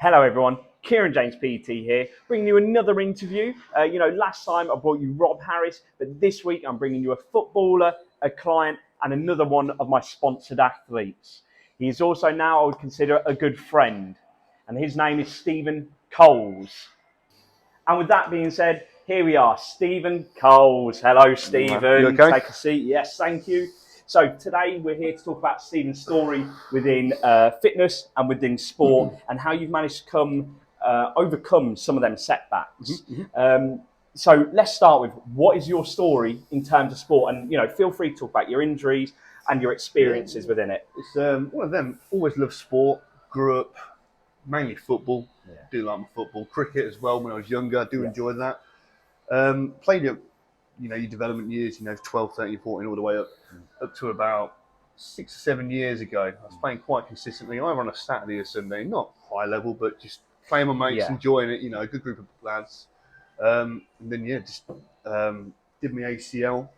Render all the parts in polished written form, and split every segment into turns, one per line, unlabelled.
Hello everyone, Kieran James PT here, bringing you another interview. Last time I brought you Rob Harris, but this week I'm bringing you a footballer, a client, and another one of my sponsored athletes. He is also now, I would consider, a good friend, and his name is Stephen Coles. And with that being said, here we are, Stephen Coles. Hello, Stephen.
You okay?
Take a seat. Yes, thank you. So today we're here to talk about Stephen's story within fitness and within sport, and how you've managed to overcome some of them setbacks. So let's start with, what is your story in terms of sport? And feel free to talk about your injuries and your experiences within it.
It's one of them. Always loved sport. Grew up mainly football. Do like my football, cricket as well. When I was younger, I do enjoy that. Played it, your development years. 12, 13, 14, all the way up to about 6 or 7 years ago. I was playing quite consistently, either on a Saturday or Sunday. Not high level, but just playing with mates, enjoying it. A good group of lads. And then just did my ACL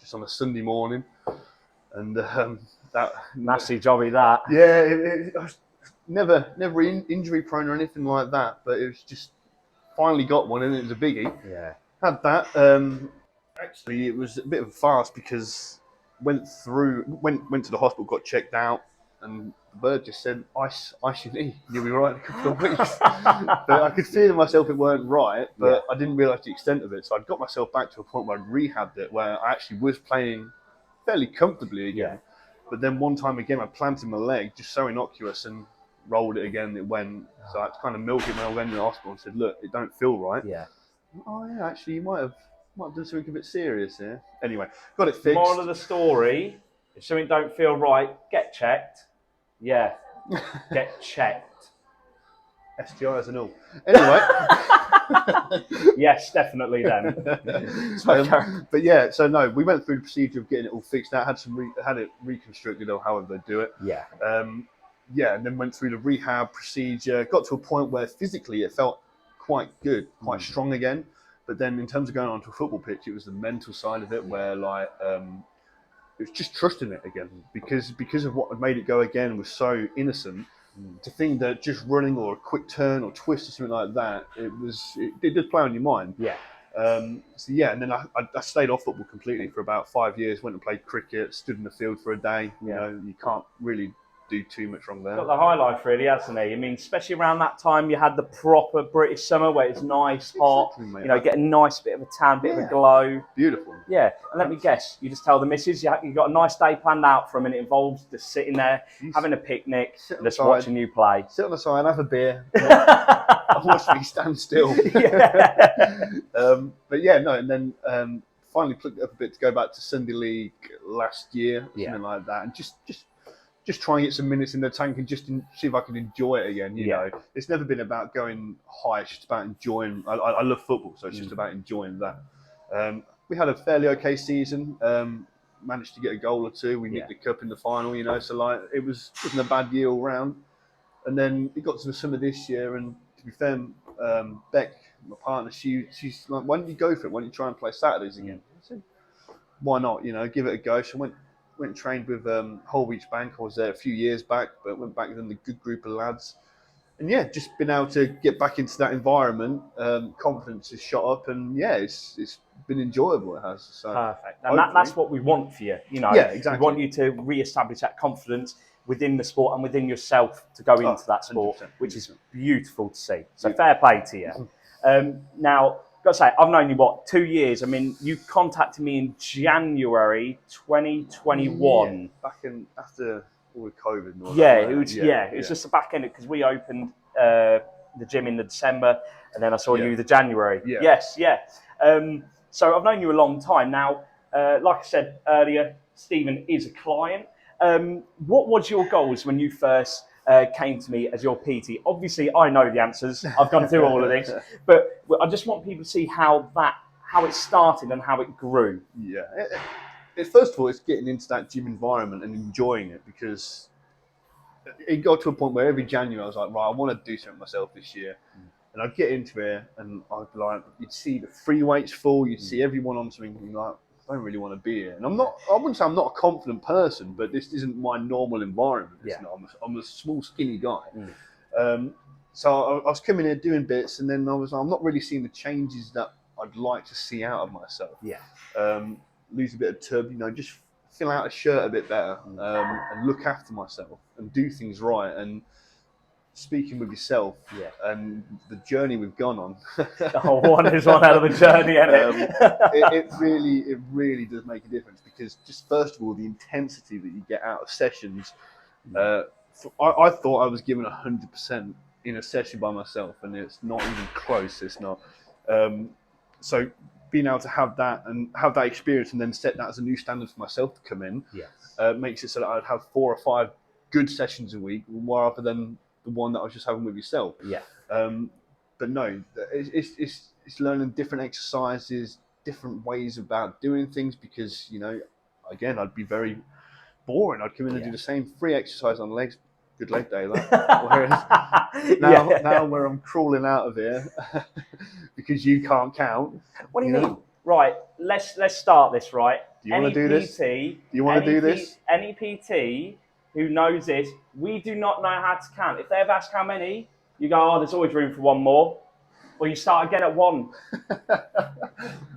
just on a Sunday morning. And that
nasty jobby that.
Yeah, I was never injury prone or anything like that, but it was just finally got one, and it was a biggie.
Yeah,
had that. Actually, it was a bit of a farce because went to the hospital, got checked out, and the bird just said ice your knee. You'll be right in a couple of weeks. But I could feel myself it weren't right, but I didn't realise the extent of it. So I'd got myself back to a point where I'd rehabbed it, where I actually was playing fairly comfortably again. But then one time again, I planted my leg, just so innocuous, and rolled it again. It went. So I had to kind of milk it when I went in the hospital and said, "Look, it don't feel right."
Yeah.
Oh yeah, actually, you might have done something a bit serious here. Anyway, got it fixed.
Moral of the story: if something don't feel right, get checked. Yeah, get checked.
STIs and all. Anyway.
Yes, definitely then.
But yeah, so no, we went through the procedure of getting it all fixed out, had it reconstructed, or however they do it.
Yeah.
And then went through the rehab procedure, got to a point where physically it felt quite good, quite strong again. But then in terms of going onto a football pitch, it was the mental side of it where it was just trusting it again, because of what had made it go again was so innocent. To think that just running or a quick turn or twist or something like that, it did play on your mind.
Yeah.
And then I stayed off football completely for about 5 years. Went and played cricket, stood in the field for a day. You can't really do too much wrong there.
Got the high life, really, hasn't he? I mean, especially around that time, you had the proper British summer where it's nice, hot. Exactly, get a nice bit of a tan, bit of a glow.
Beautiful.
Yeah, and let me guess, you just tell the missus you got a nice day planned out for them, and it involves just sitting there, having a picnic, just watching you play.
Sit on the side, have a beer, and watch me stand still. And then finally plucked up a bit to go back to Sunday League last year, something like that, and just try and get some minutes in the tank and just see if I can enjoy it again. You know, it's never been about going high. It's just about enjoying. I love football, so it's just about enjoying that. We had a fairly okay season. Managed to get a goal or two. We nicked the cup in the final. So it wasn't a bad year all round. And then it got to the summer this year, and to be fair, Beck, my partner, she's like, "Why don't you go for it? Why don't you try and play Saturdays again?" I said, "Why not? Give it a go." So I went and trained with Holbeach Bank. I was there a few years back, but went back with a good group of lads. And just been able to get back into that environment. Confidence has shot up, and it's been enjoyable. It has. So
perfect, and that's what we want for you.
Yeah, exactly.
We want you to re-establish that confidence within the sport and within yourself to go into that sport, 100%. Which is beautiful to see. So fair play to you. Now, got to say, I've known you 2 years. I mean, you contacted me in January 2021.
Back in after all the COVID. And all
it was just the back end because we opened the gym in the December, and then I saw you the January. So I've known you a long time now. Like I said earlier, Stephen is a client. What was your goals when you first came to me as your PT? Obviously, I know the answers. I've gone through all of this, but I just want people to see how it started and how it grew.
Yeah. First of all, it's getting into that gym environment and enjoying it, because it got to a point where every January I was like, right, I want to do something myself this year. And I'd get into it, and I'd be like, you'd see the free weights full, you'd see everyone on something, and you're like, I don't really want to be here. And I wouldn't say I'm not a confident person, but this isn't my normal environment. I'm a small, skinny guy. So I was coming here doing bits, and then I was like, I'm not really seeing the changes that I'd like to see out of myself.
Yeah.
Lose a bit of tub, just fill out a shirt a bit better, and look after myself and do things right. And speaking with yourself, and the journey we've gone on.
One is one hell of a journey, isn't
it really does make a difference, because just first of all, the intensity that you get out of sessions. I thought I was given 100% in a session by myself, and it's not even close. It's not. So being able to have that and have that experience, and then set that as a new standard for myself to come in, makes it so that I'd have 4 or 5 good sessions a week, rather than the one that I was just having with yourself. But no, it's learning different exercises, different ways about doing things, because again, I'd be very boring. I'd come in and do the same 3 exercises on legs. Good leg day, that. Whereas now where I'm crawling out of here because you can't count.
What do you mean? Right, let's start this, right?
Do you want to do this?
Do you want to do this? Any PT who knows this, we do not know how to count. If they ever ask how many, you go, oh, there's always room for one more. Or you start again at 1.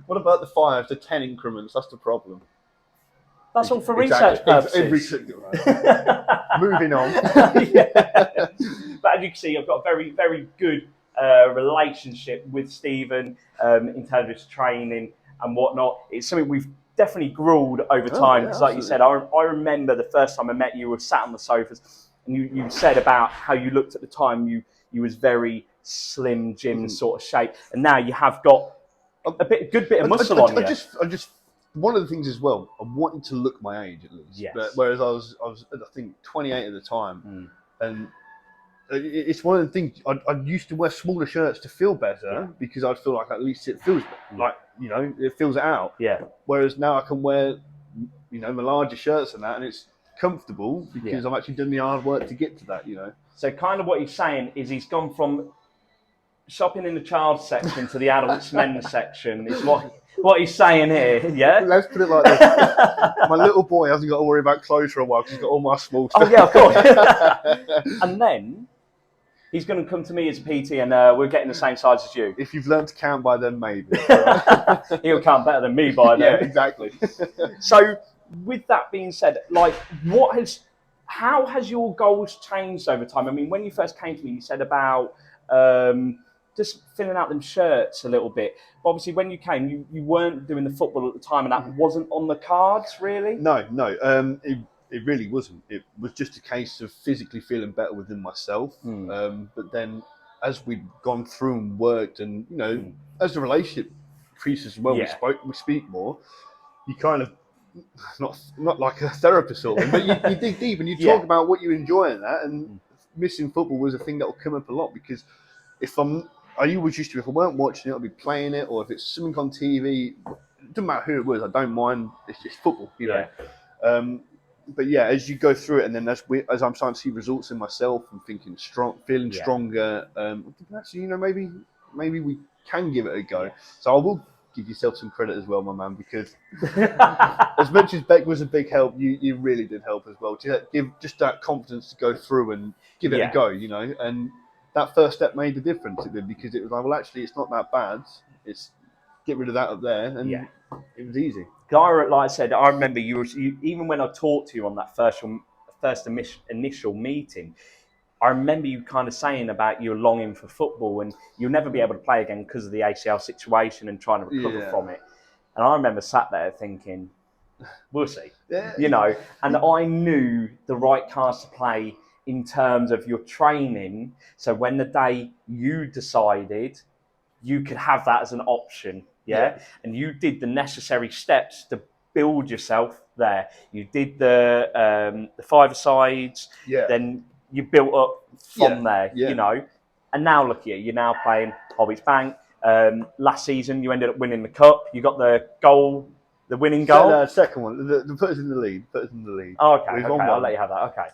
What about the 5 to 10 increments? That's the problem.
That's all for research purposes.
Moving on.
But as you can see, I've got a very, very good relationship with Stephen in terms of his training and whatnot. It's something we've definitely grewed over time. Because like you said, I remember the first time I met you, we were sat on the sofas, and you said about how you looked at the time, you was very slim, gym sort of shape, and now you have got a good bit of muscle on you.
I just one of the things as well, I wanted to look my age at least. But whereas I was I think 28 at the time, and it's one of the things I used to wear smaller shirts to feel better, because I'd feel like at least it feels like it fills it out. Whereas now I can wear my larger shirts and that, and it's comfortable because I've actually done the hard work to get to that.
So kind of what he's saying is he's gone from shopping in the child section to the adults men's section. Is what he's saying here, yeah?
Let's put it like this. My little boy hasn't got to worry about clothes for a while because he's got all my small stuff.
Oh, yeah, of course. And then he's going to come to me as a PT, and we're getting the same size as you.
If you've learned to count by then, maybe.
He'll count better than me by then.
Yeah, exactly.
So with that being said, how has your goals changed over time? I mean, when you first came to me, you said about just filling out them shirts a little bit. But obviously, when you came, you weren't doing the football at the time, and that wasn't on the cards, really?
No. It really wasn't. It was just a case of physically feeling better within myself. But then, as we'd gone through and worked, and as the relationship increases as well, we speak more. You kind of not like a therapist sort of thing, but you dig deep and you talk about what you enjoy in that. And missing football was a thing that will come up a lot, because I always used to, if I weren't watching it, I'd be playing it, or if it's something on TV, it doesn't matter who it was, I don't mind. It's just football, know. But as you go through it, and then as I'm starting to see results in myself and feeling stronger, actually, maybe we can give it a go. So I will give yourself some credit as well, my man, because as much as Beck was a big help, you really did help as well. To give just that confidence to go through and give it a go, and that first step made the difference. It did, because it was like, well, actually, it's not that bad. It's get rid of that up there, and it was easy.
Like I said, I remember you even when I talked to you on that first initial meeting, I remember you kind of saying about your longing for football, and you'll never be able to play again because of the ACL situation and trying to recover from it. And I remember sat there thinking, we'll see, and I knew the right cards to play in terms of your training. So when the day you decided, you could have that as an option. And you did the necessary steps to build yourself there. You did the 5-a-sides, then you built up from there, And now look at you, you're now playing Hobbits Bank. Last season, you ended up winning the cup. You got the goal, the winning goal.
No, second one. The put us in the lead.
Oh, okay. I'll let you have that. Okay.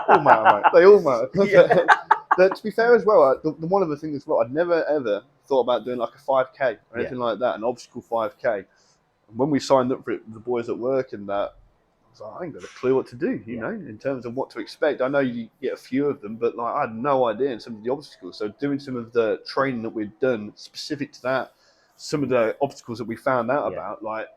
All matter, mate. They all matter. But to be fair as well, one of the things as well, I'd never ever thought about doing like a 5K or anything like that, an obstacle 5K. And when we signed up for it, the boys at work and that, I was like, I ain't got a clue what to do, you know, in terms of what to expect. I know you get a few of them, but like I had no idea in some of the obstacles. So doing some of the training that we'd done specific to that, some of the obstacles that we found out about, like,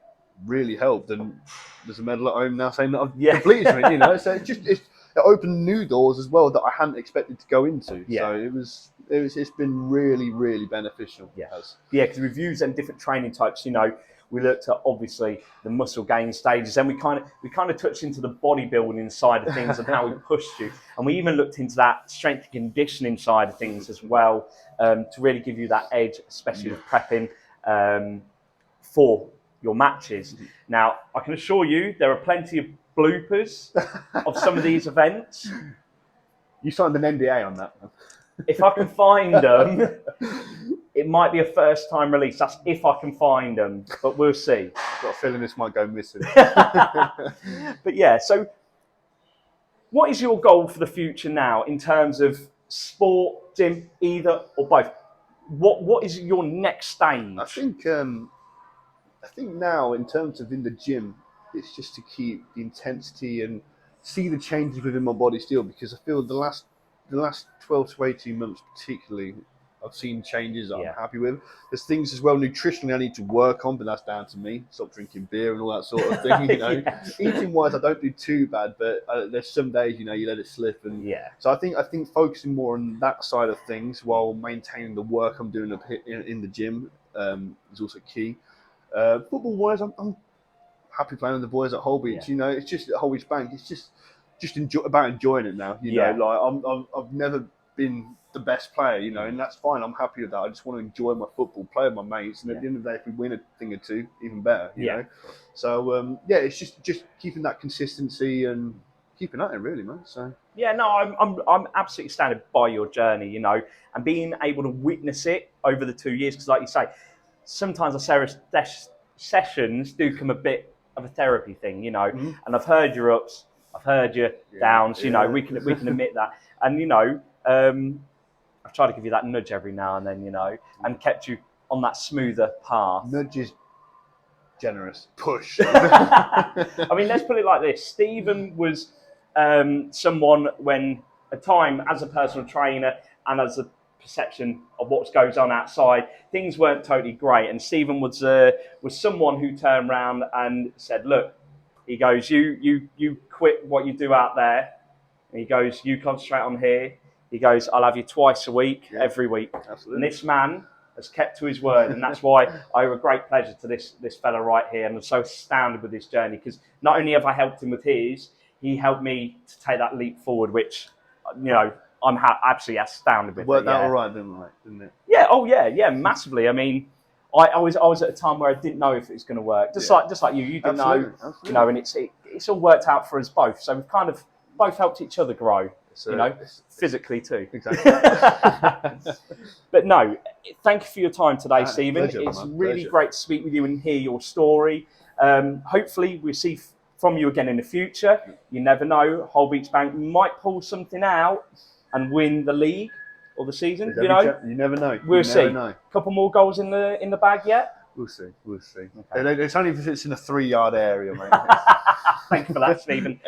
really helped. And there's a medal at home now saying that I've completed something, you know. So it opened new doors as well that I hadn't expected to go into. So it's been really, really beneficial.
Because we've used them different training types, you know. We looked at obviously the muscle gain stages, and we kind of touched into the bodybuilding side of things and how we pushed you, and we even looked into that strength and conditioning side of things as well, to really give you that edge, especially with prepping for your matches. Now, I can assure you there are plenty of bloopers of some of these events.
You signed an NDA on that one.
If I can find them, it might be a first-time release. That's if I can find them, but we'll see.
I've got a feeling this might go missing.
But yeah, so what is your goal for the future now in terms of sport, gym, either or both? What is your next stage?
I think now, in terms of in the gym, it's just to keep the intensity and see the changes within my body still, because I feel the last 12 to 18 months particularly, I've seen changes that I'm happy with. There's things as well nutritionally I need to work on, but that's down to me. Stop drinking beer and all that sort of thing, you know. Eating wise, I don't do too bad, but there's some days, you know, you let it slip. And so I think focusing more on that side of things while maintaining the work I'm doing in the gym is also key. Football wise, I'm happy playing with the boys at Holbeach. You know, it's just at Holbeach Bank. It's just about enjoying it now. You know, like I've never been the best player, you know, and that's fine. I'm happy with that. I just want to enjoy my football, play with my mates, and at the end of the day, if we win a thing or two, even better. You know. So it's just keeping that consistency and keeping at it, really, man. So
I'm absolutely standing by your journey, you know, and being able to witness it over the 2 years, because like you say, sometimes the sessions do come a bit of a therapy thing, you know, and I've heard your ups, I've heard your downs, you know, we can admit that, and you know, I've tried to give you that nudge every now and then, you know, and kept you on that smoother path.
Nudge is generous. Push.
I mean, let's put it like this. Stephen was someone when a time as a personal trainer and as a perception of what goes on outside, things weren't totally great. And Stephen was someone who turned around and said, look, he goes, you quit what you do out there. And he goes, you concentrate on here. He goes, I'll have you twice a week, every week.
Absolutely.
And this man has kept to his word. And that's why I owe a great pleasure to this fella right here. And I'm so astounded with this journey, because not only have I helped him with his, he helped me to take that leap forward, which, you know, I'm absolutely astounded with.
It worked out all right, didn't it?
Yeah, massively. I mean, I was at a time where I didn't know if it was going to work. Just like you didn't know, you know, and it's all worked out for us both. So we've kind of both helped each other grow, you know, physically too.
Exactly.
But no, thank you for your time today, Stephen. It's really great to speak with you and hear your story. Hopefully we'll see from you again in the future. You never know. Holbeach Bank might pull something out and win the league or the season. You know,
you never know.
We'll see. A couple more goals in the bag yet.
We'll see. Okay. It's only if it's in a 3-yard area, mate.
Thank you for that, Stephen.